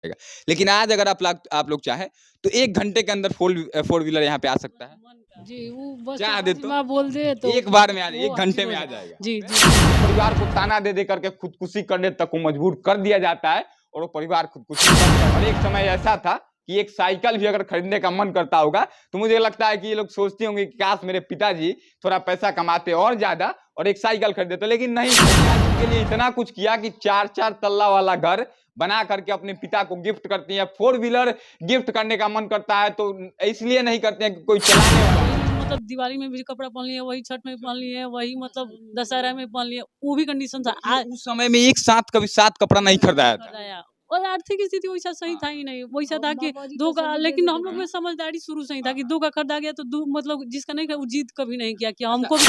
पाएगा। लेकिन आज अगर आप लोग चाहें तो 1 घंटे के अंदर फोर व्हीलर यहाँ पे आ सकता है जी, वो बस चाह दे तो बोल दे तो एक बार में आ जाए, वो 1 घंटे में आ हासिल हो जाएगा। जी, जी। परिवार को ताना दे करके खुदकुशी करने तक को मजबूर कर दिया जाता है और वो परिवार खुदकुशी करता है। और एक समय ऐसा था कि एक साइकिल भी अगर खरीदने का मन करता होगा तो मुझे लगता है कि ये लोग सोचते होंगे कि काश मेरे पिताजी थोड़ा पैसा कमाते और ज्यादा और एक साइकिल खरीदते, तो लेकिन नहीं, उनके लिए इतना कुछ किया कि 4-4 तल्ला वाला घर बना करके अपने पिता को गिफ्ट करती हैं। 4 व्हीलर गिफ्ट करने का मन करता है तो इसलिए नहीं करते हैं कि कोई चलाने वाला मतलब दिवाली में भी कपड़ा पहन लिए, वही छठ में पहन लिए, वही मतलब दशहरा में पहन लिए, वो भी कंडीशन था। उस समय में एक साथ कभी 7 कपड़ा नहीं खरीदाया था और आर्थिक स्थिति वैसा सही था ही नहीं, वैसा था कि 2 का, लेकिन हम लोग में समझदारी शुरू से ही था कि 2 का खरीदा गया तो 2 मतलब जिसका नहीं वो जीत कभी नहीं किया कि हमको भी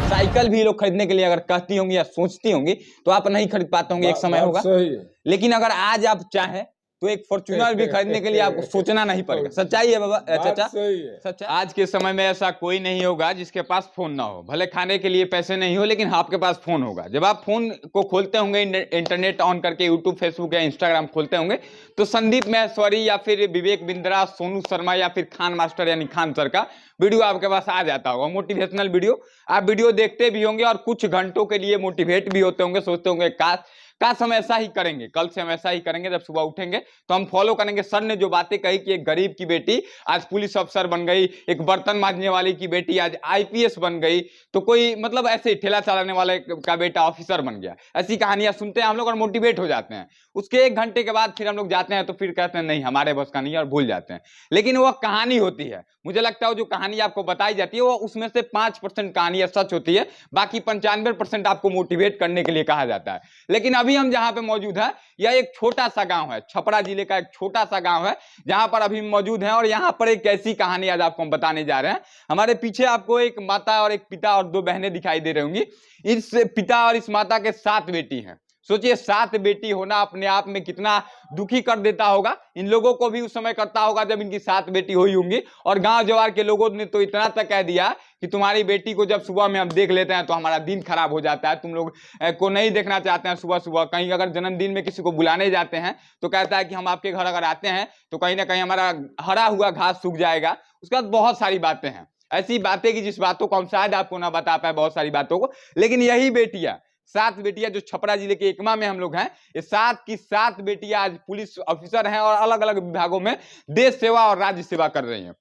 साइकिल भी लोग खरीदने के लिए अगर कहती होंगी या सोचती होंगी तो आप नहीं खरीद पाते होंगे, एक समय होगा। लेकिन अगर आज आप चाहें तो एक फॉर्च्यूनर भी खरीदने के लिए आपको सोचना नहीं पड़ेगा। सच्चाई है बाबा, चाचा, सच्चा। आज के समय में ऐसा कोई नहीं होगा जिसके पास फोन ना हो, भले खाने के लिए पैसे नहीं हो लेकिन आपके पास फोन होगा। जब आप फोन को खोलते होंगे, इंटरनेट ऑन करके यूट्यूब, फेसबुक या इंस्टाग्राम खोलते होंगे तो संदीप महेश्वरी या फिर विवेक बिंद्रा, सोनू शर्मा या फिर खान मास्टर यानी खान सर का वीडियो आपके पास आ जाता होगा, मोटिवेशनल वीडियो। आप वीडियो देखते भी होंगे और कुछ घंटों के लिए मोटिवेट भी होते होंगे, सोचते होंगे काश हम ऐसा ही करेंगे, कल से हम ऐसा ही करेंगे। जब सुबह उठेंगे तो हम फॉलो करेंगे। सर ने जो बातें कही कि एक गरीब की बेटी आज पुलिस अफसर बन गई, एक बर्तन मांजने वाली की बेटी आज आईपीएस बन गई, तो कोई मतलब ऐसे ठेला चलाने वाले का बेटा ऑफिसर बन गया, ऐसी कहानियां सुनते हैं हम लोग और मोटिवेट हो जाते हैं। उसके 1 घंटे के बाद फिर हम लोग जाते हैं तो फिर कहते हैं नहीं हमारे बस का नहीं है और भूल जाते हैं। लेकिन वह कहानी होती है, मुझे लगता है जो कहानी आपको बताई जाती है वो उसमें से 5% कहानियां सच होती है, बाकी 95% आपको मोटिवेट करने के लिए कहा जाता है। लेकिन अभी हम जहां पे मौजूद है यह एक छोटा सा गांव है, छपरा जिले का एक छोटा सा गांव है जहां पर अभी मौजूद है और यहां पर एक ऐसी कहानी आज आपको हम बताने जा रहे हैं। हमारे पीछे आपको एक माता और एक पिता और 2 बहनें दिखाई दे रही होंगी। इस पिता और इस माता के 7 बेटी हैं। सोचिए 7 बेटी होना अपने आप में कितना दुखी कर देता होगा। इन लोगों को भी उस समय करता होगा जब इनकी 7 बेटी हुई होंगी। और गांव जवार के लोगों ने तो इतना तक कह दिया कि तुम्हारी बेटी को जब सुबह में हम देख लेते हैं तो हमारा दिन खराब हो जाता है, तुम लोग को नहीं देखना चाहते हैं सुबह सुबह। कहीं अगर जन्मदिन में किसी को बुलाने जाते हैं तो कहता है कि हम आपके घर अगर आते हैं तो कहीं ना कहीं हमारा हरा हुआ घास सूख जाएगा। उसके बाद बहुत सारी बातें हैं, ऐसी बातें कि जिस बातों को हम शायद आपको ना बता पाए, बहुत सारी बातों को। लेकिन यही बेटियां 7 बेटियां जो छपरा जिले के एकमा में हम लोग हैं, ये 7 की 7 बेटियां आज पुलिस ऑफिसर हैं और अलग अलग विभागों में देश सेवा और राज्य सेवा कर रही हैं।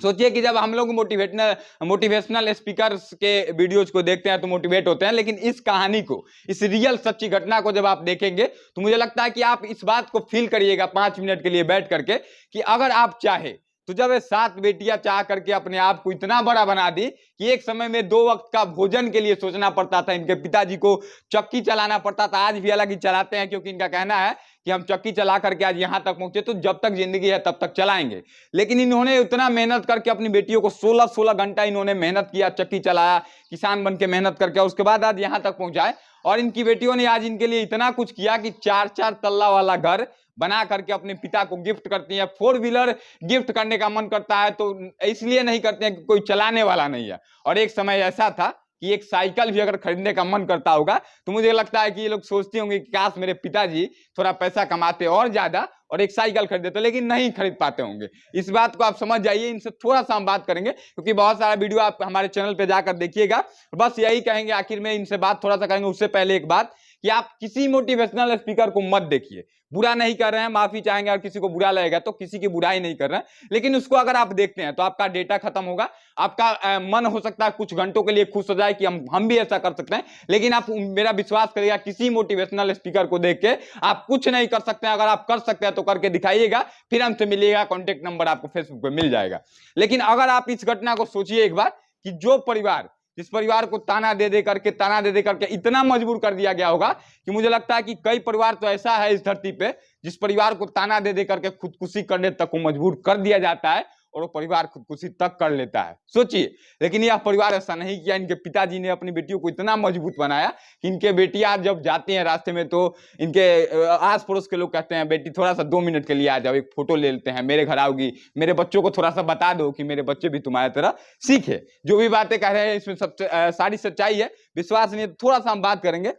सोचिए कि जब हम लोग मोटिवेशनल स्पीकर्स के वीडियोज को देखते हैं तो मोटिवेट होते हैं, लेकिन इस कहानी को, इस रियल सच्ची घटना को जब आप देखेंगे तो मुझे लगता है कि आप इस बात को फील करिएगा 5 मिनट के लिए बैठ करके कि अगर आप चाहे तो जब ये 7 बेटियां चाह करके अपने आप को इतना बड़ा बना दी कि एक समय में 2 वक्त का भोजन के लिए सोचना पड़ता था, इनके पिताजी को चक्की चलाना पड़ता था। आज भी हालांकि चलाते हैं क्योंकि इनका कहना है कि हम चक्की चला करके आज यहां तक पहुंचे तो जब तक जिंदगी है तब तक चलाएंगे। लेकिन इन्होंने उतना मेहनत करके अपनी बेटियों को 16-16 घंटा इन्होंने मेहनत किया, चक्की चलाया, किसान बन के मेहनत करके उसके बाद आज यहां तक पहुंचाए। और इनकी बेटियों ने आज इनके लिए इतना कुछ किया कि 4-4 तल्ला वाला घर बना करके अपने पिता को गिफ्ट करती हैं। 4 व्हीलर गिफ्ट करने का मन करता है तो इसलिए नहीं करते हैं कि कोई चलाने वाला नहीं है। और एक समय ऐसा था कि एक साइकिल भी अगर खरीदने का मन करता होगा तो मुझे लगता है कि ये लोग सोचते होंगे कि काश मेरे पिताजी थोड़ा पैसा कमाते और ज्यादा और एक साइकिल खरीदते, तो लेकिन नहीं खरीद पाते होंगे। इस बात को आप समझ जाइए। इनसे थोड़ा सा हम बात करेंगे क्योंकि बहुत सारा वीडियो आप हमारे चैनल पे जाकर देखिएगा। बस यही कहेंगे आखिर में, इनसे बात थोड़ा सा करेंगे। उससे पहले एक बात कि आप किसी मोटिवेशनल स्पीकर को मत देखिए। बुरा नहीं कर रहे हैं, माफी चाहेंगे, और किसी को बुरा लगेगा तो किसी की बुराई नहीं कर रहे हैं, लेकिन उसको अगर आप देखते हैं तो आपका डेटा खत्म होगा। आपका मन हो सकता है कुछ घंटों के लिए खुश हो जाए कि हम भी ऐसा कर सकते हैं, लेकिन आप मेरा विश्वास करिएगा किसी मोटिवेशनल स्पीकर को देख के आप कुछ नहीं कर सकते हैं। अगर आप कर सकते हैं तो करके दिखाइएगा, फिर हमसे मिलिएगा, कॉन्टेक्ट नंबर आपको फेसबुक पे मिल जाएगा। लेकिन अगर आप इस घटना को सोचिए एक बार कि जो परिवार, जिस परिवार को ताना दे दे करके इतना मजबूर कर दिया गया होगा कि मुझे लगता है कि कई परिवार तो ऐसा है इस धरती पे जिस परिवार को ताना दे करके खुदकुशी करने तक को मजबूर कर दिया जाता है और वो परिवार खुदकुशी तक कर लेता है। सोचिए, लेकिन यह परिवार ऐसा नहीं किया। इनके पिताजी ने अपनी बेटियों को इतना मजबूत बनाया कि इनके बेटियां जब जाती हैं रास्ते में तो इनके आस पड़ोस के लोग कहते हैं बेटी थोड़ा सा 2 मिनट के लिए आ जाओ, एक फोटो ले लेते हैं, मेरे घर आओगी, मेरे बच्चों को थोड़ा सा बता दो कि मेरे बच्चे भी तुम्हारी तरह सीखे। जो भी बातें कह रहे हैं इसमें सब सारी सच्चाई है, विश्वास नहीं है। थोड़ा सा हम बात करेंगे।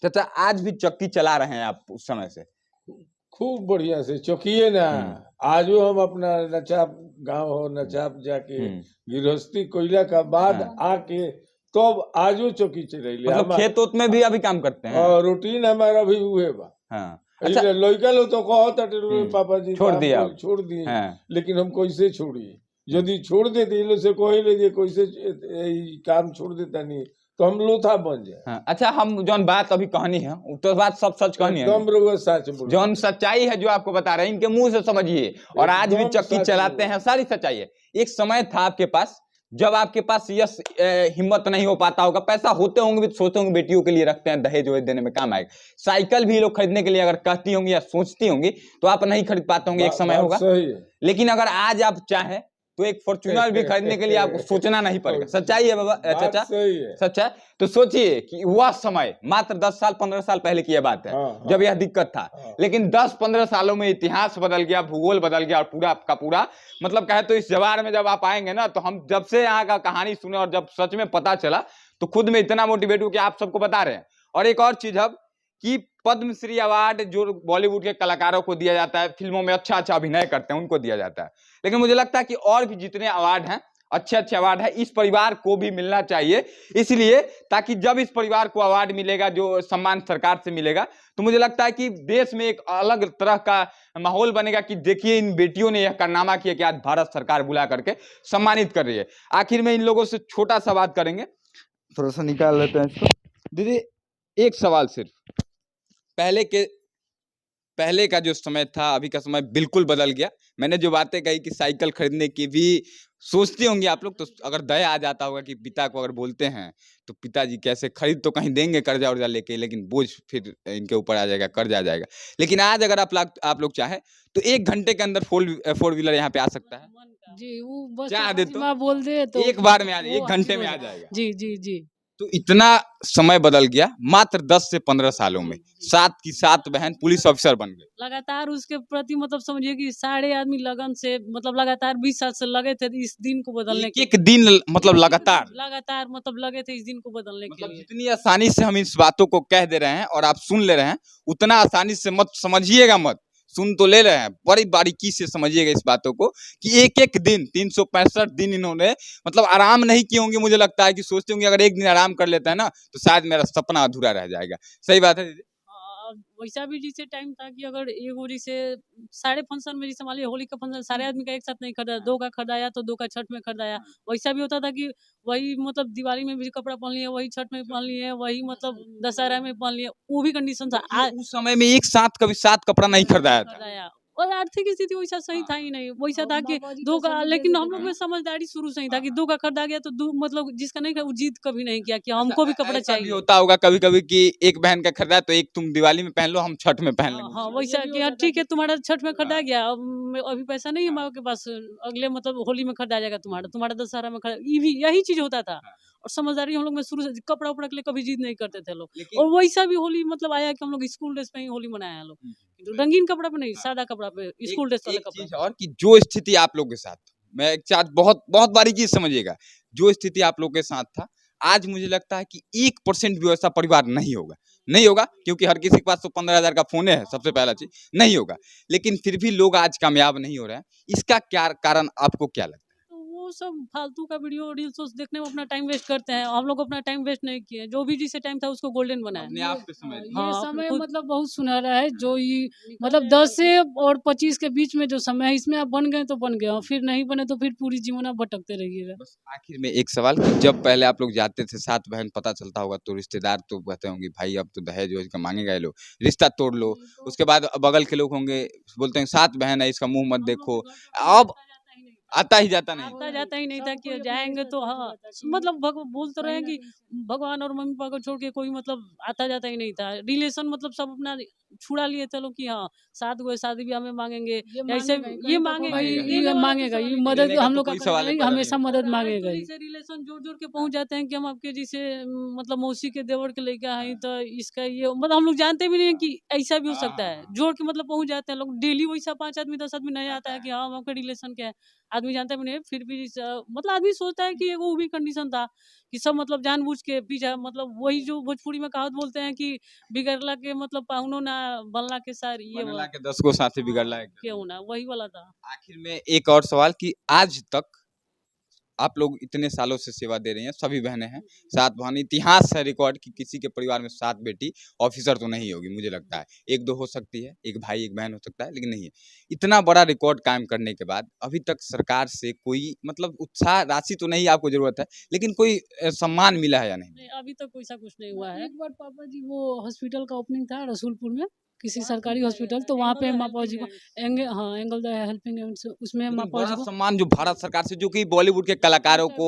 चाचा, आज भी चक्की चला रहे हैं आप उस समय से? खूब बढ़िया से चौकिए ना। आजो हम अपना नचाप गांव हो नचाप जाके गृहस्थी कोयला का बाद आके तब आजो चौकी चले मतलब खेत उत में भी अभी काम करते हैं और रूटीन हमारा भी हुए बा। अच्छा लड़का लोग तो कहता पापा जी छोड़ दिया छोड़ दिए लेकिन हम कैसे छोड़िए यदि छोड़ देते लोग से कहे ले कैसे काम छोड़ देता नहीं तो हम लोथा बन जाए। अच्छा हम जौन बात अभी कहानी है तो बात सब सच कहानी है सच जौन सच्चाई है जो आपको बता रहे हैं इनके मुंह से समझिए और आज भी चक्की चलाते हैं सारी सच्चाई है। एक समय था आपके पास जब आपके पास यस हिम्मत नहीं हो पाता होगा पैसा होते होंगे भी सोचते होंगे बेटियों के लिए रखते हैं दहेज वहेज देने में काम आएगा। साइकिल भी लोग खरीदने के लिए अगर कहती होंगी या सोचती होंगी तो आप नहीं खरीद पाते होंगे एक समय होगा। लेकिन अगर आज आप चाहें तो एक फॉर्च्यूनर भी खरीदने के लिए आपको सोचना नहीं पड़ेगा। सच्चाई है बाबा चाचा सच्चा। तो सोचिए कि वह समय मात्र 10 साल 15 साल पहले की यह बात है जब यह दिक्कत था। लेकिन 10-15 सालों में इतिहास बदल गया भूगोल बदल गया और पूरा का पूरा मतलब कहे तो इस जवार में जब आप आएंगे ना तो हम जब से यहाँ का कहानी सुने और जब सच में पता चला तो खुद में इतना मोटिवेट हूं कि आप सबको बता रहे हैं। और एक और चीज अब कि पद्मश्री अवार्ड जो बॉलीवुड के कलाकारों को दिया जाता है फिल्मों में अच्छा अभिनय करते हैं उनको दिया जाता है। लेकिन मुझे लगता है कि और भी जितने अवार्ड हैं अच्छे अवार्ड है इस परिवार को भी मिलना चाहिए इसलिए ताकि जब इस परिवार को अवार्ड मिलेगा जो सम्मान सरकार से मिलेगा तो मुझे लगता है कि देश में एक अलग तरह का माहौल बनेगा कि देखिए इन बेटियों ने यह कारनामा किया कि आज भारत सरकार बुला करके सम्मानित कर रही है। आखिर में इन लोगों से छोटा सा बात करेंगे थोड़ा सा निकाल लेते हैं इसको। दीदी एक सवाल सिर्फ पहले का जो समय था अभी का समय बिल्कुल बदल गया। मैंने जो बातें कही कि साइकिल खरीदने की भी सोचते होंगे आप लोग तो अगर दया आ जाता होगा कि पिता को अगर बोलते हैं तो पिताजी कैसे खरीद तो कहीं देंगे कर्जा उर्जा लेके लेकिन बोझ फिर इनके ऊपर आ जाएगा कर्जा आ जाएगा। लेकिन आज अगर आप लोग चाहे तो 1 घंटे के अंदर 4 व्हीलर यहाँ पे आ सकता है जी वो बस चाह दे तो बोल दे तो एक बार में आ जाए 1 घंटे में आ जाएगा। जी जी जी तो इतना समय बदल गया मात्र 10 से 15 सालों में 7 की 7 बहन पुलिस ऑफिसर बन गए। लगातार उसके प्रति मतलब समझिए कि सारे आदमी लगन से मतलब लगातार 20 साल से लगे थे इस दिन को बदलने के एक दिन मतलब लगातार मतलब लगे थे इस दिन को बदलने के लिए। जितनी आसानी से हम इस बातों को कह दे रहे हैं और आप सुन ले रहे हैं उतना आसानी से मत समझिएगा मत सुन तो ले रहे हैं बड़ी बारीकी से समझिएगा इस बातों को कि एक एक दिन 365 दिन इन्होंने मतलब आराम नहीं किए होंगे। मुझे लगता है कि सोचते होंगे अगर एक दिन आराम कर लेता है ना तो शायद मेरा सपना अधूरा रह जाएगा। सही बात है दीदी। वैसा भी जैसे टाइम था कि अगर एगो जैसे सारे फंक्शन में जैसे मान लिया होली का फंक्शन सारे आदमी का एक साथ नहीं खरीदा 2 का खरीदाया तो 2 का छठ में खरीदाया। वैसा भी होता था कि वही मतलब दिवाली में भी कपड़ा पहन लिया वही छठ में पहन लिए वही मतलब दशहरा में पहन लिया वो भी कंडीशन था। उस समय में एक साथ कभी 7 कपड़ा नहीं खरीदाया था और आर्थिक स्थिति वैसा सही था ही नहीं वैसा था कि 2 का लेकिन हम लोग में समझदारी शुरू से ही था कि 2 का खरीदा गया तो मतलब जिसका नहीं वो जीत कभी नहीं किया कि हमको भी कपड़ा चाहिए। भी होता होगा कभी कभी कि एक बहन का खरीदा तो एक तुम दिवाली में पहन लो हम छठ में पहन लेंगे। हाँ वैसा कि ठीक है तुम्हारा छठ में खरीदा गया अभी पैसा नहीं है माँ के पास अगले मतलब होली में खरीदा जाएगा तुम्हारा दशहरा में यही चीज होता था। और समझदारी हम लोग में शुरू से कपड़ा उपड़ा के लिए कभी जिद नहीं करते थे लोग। और वैसा भी होली मतलब आया कि हम लोग स्कूल ड्रेस पे ही होली मनाया लोग रंगीन कपड़ा पे नहीं सादा कपड़ा पे स्कूल ड्रेस वाला कपड़ा। और कि जो स्थिति आप लोग के साथ मैं एक साथ बहुत बहुत बारीकी से समझिएगा जो स्थिति आप लोग के साथ था आज मुझे लगता है कि 1% भी ऐसा परिवार नहीं होगा क्योंकि हर किसी के पास तो 15,000 का फोन है सबसे पहला चीज नहीं होगा। लेकिन फिर भी लोग आज कामयाब नहीं हो रहे हैं इसका क्या कारण आपको क्या लगता है? सब फालतू का वीडियो रील्स देखने में अपना टाइम वेस्ट करते हैं। हम लोग अपना टाइम वेस्ट नहीं किए जो भी जिसे टाइम था उसको गोल्डन बनाया। ये समय मतलब बहुत सुनहरा है जो ये मतलब 10 से और 25 के बीच में जो समय है इसमें आप बन गए तो बन गए और फिर नहीं बने तो फिर पूरी जीवन आप भटकते रहिएगा। बस आखिर में एक सवाल कि जब पहले आप लोग जाते थे 7 बहन पता चलता होगा तो रिश्तेदार तो कहते होंगे भाई अब तो दहेज वहेज का मांगेगा ये लोग रिश्ता तोड़ लो। उसके बाद बगल के लोग होंगे बोलते हैं 7 बहन है इसका मुंह मत देखो। अब आता ही जाता नहीं था कि जाएंगे तो हाँ मतलब बोल तो रहे कि भगवान और मम्मी पापा को छोड़ के कोई मतलब आता जाता ही नहीं था। रिलेशन मतलब सब अपना छुड़ा लिए चलो कि हाँ 7 गो शादी ब्याह में मांगेंगे ऐसे ये मांगेगा ये मदद हम लोग का हमेशा मदद मांगेगा। रिलेशन जोड़ के पहुंच जाते हैं कि हम आपके जैसे मतलब मौसी के देवर के लेके आए तो इसका ये मतलब हम लोग जानते भी नहीं कि ऐसा भी हो सकता है जोड़ के मतलब पहुंच जाते हैं लोग डेली वैसा 5 आदमी 10 आदमी नहीं आता है कि हाँ आपका रिलेशन क्या है आदमी जानता भी नहीं फिर भी मतलब आदमी सोचता है कि वो भी कंडीशन था कि सब मतलब जानबूझ के पीछा, मतलब वही जो भोजपुरी में कहावत बोलते हैं कि बिगड़ला के मतलब पाहुनो ना, बनला के सार, ये बनला वाला। के 10 को साथी बिगड़ला एक। क्यों ना, वही वाला था। आखिर में एक और सवाल कि आज तक आप लोग इतने सालों से सेवा दे रही हैं, सभी बहनें हैं, 7 बहन, इतिहास है रिकॉर्ड कि किसी के परिवार में 7 बेटी ऑफिसर तो नहीं होगी, मुझे लगता है 1-2 हो सकती है, एक भाई एक बहन हो सकता है, लेकिन नहीं है। इतना बड़ा रिकॉर्ड कायम करने के बाद अभी तक सरकार से कोई मतलब उत्साह राशि तो नहीं आपको जरूरत है, लेकिन कोई सम्मान मिला है या नहीं? नहीं, अभी तक वैसा कुछ नहीं हुआ है। एक बार पापा जी वो हॉस्पिटल का ओपनिंग था रसूलपुर में, किसी सरकारी हॉस्पिटल, तो वहाँ पे माँ पापा जी को एंगल द हेल्पिंग हैंड्स, उसमें माँ लेकिन पापा जी बड़ा को सम्मान जो भारत सरकार से, जो कि बॉलीवुड के कलाकारों को,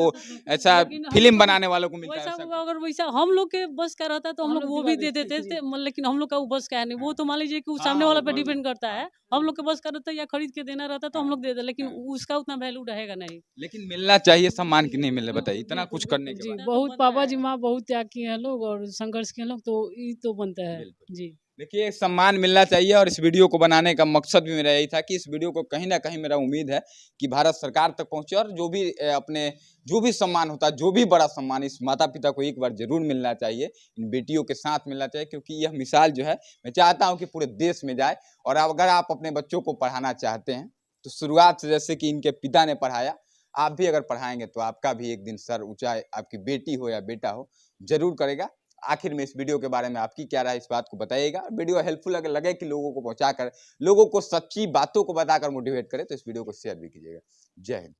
ऐसा लेकिन हम फिल्म लोग बनाने वालों को मिलता है, वैसा ऐसा होगा, अगर वैसा हम लोग के बस का रहता तो हम हम लोग लोग वो भी दिवा दे देते देते जी। थे, लेकिन हम लोग का वो बस का है नहीं। वो तो मान लीजिए कि वो सामने हाँ, वाला वो पे बस- डिपेंड करता है। हम लोग के बस का रहता है या खरीद के देना रहता तो हम लोग दे दे, लेकिन उसका उतना वैल्यू रहेगा नहीं। लेकिन मिलना चाहिए सम्मान, की नहीं मिलना, बताइए इतना कुछ करने के जी, बाद। तो बहुत बनता पापा है। जी माँ बहुत त्याग किए हैं लोग और संघर्ष किए हैं लोग, तो ये तो बनता है बिल्कुल। जी। देखिए सम्मान मिलना चाहिए, और इस वीडियो को बनाने का मकसद भी मेरा यही था कि इस वीडियो को कहीं ना कहीं, मेरा उम्मीद है कि भारत सरकार तक पहुंचे, और जो भी अपने जो भी सम्मान होता है, जो भी बड़ा सम्मान, इस माता पिता को एक बार जरूर मिलना चाहिए, इन बेटियों के साथ मिलना चाहिए, क्योंकि यह मिसाल जो है मैं चाहता हूं कि पूरे देश में जाए। और अगर आप अपने बच्चों को पढ़ाना चाहते हैं तो शुरुआत से, जैसे कि इनके पिता ने पढ़ाया, आप भी अगर पढ़ाएंगे तो आपका भी एक दिन सर ऊंचा, आपकी बेटी हो या बेटा हो, जरूर करेगा। आखिर में इस वीडियो के बारे में आपकी क्या राय, इस बात को बताइएगा। वीडियो हेल्पफुल अगर लगे कि लोगों को पहुंचाकर, लोगों को सच्ची बातों को बताकर मोटिवेट करे, तो इस वीडियो को शेयर भी कीजिएगा। जय हिंद।